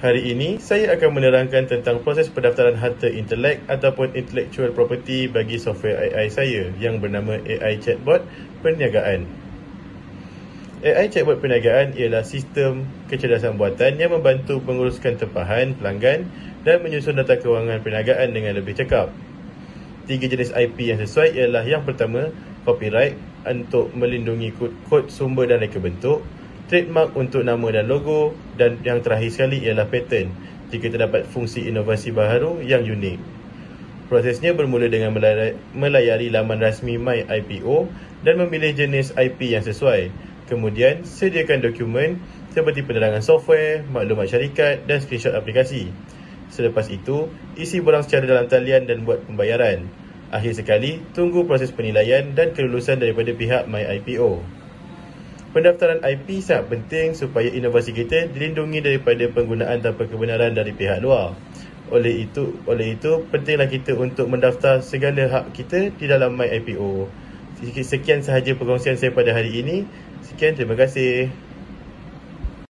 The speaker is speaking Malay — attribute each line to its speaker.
Speaker 1: Hari ini, saya akan menerangkan tentang proses pendaftaran harta intelek ataupun intellectual property bagi software AI saya yang bernama AI Chatbot Perniagaan. AI Chatbot Perniagaan ialah sistem kecerdasan buatan yang membantu menguruskan tempahan pelanggan dan menyusun data kewangan perniagaan dengan lebih cekap. 3 jenis IP yang sesuai ialah yang pertama, copyright untuk melindungi kod sumber dan reka bentuk, trademark untuk nama dan logo, dan yang terakhir sekali ialah patent jika terdapat fungsi inovasi baharu yang unik. Prosesnya bermula dengan melayari laman rasmi MyIPO dan memilih jenis IP yang sesuai. Kemudian, sediakan dokumen seperti penerangan software, maklumat syarikat dan screenshot aplikasi. Selepas itu, isi borang secara dalam talian dan buat pembayaran. Akhir sekali, tunggu proses penilaian dan kelulusan daripada pihak MyIPO. Pendaftaran IP sangat penting supaya inovasi kita dilindungi daripada penggunaan tanpa kebenaran dari pihak luar. Oleh itu pentinglah kita untuk mendaftar segala hak kita di dalam MyIPO. Sekian sahaja perkongsian saya pada hari ini. Sekian, terima kasih.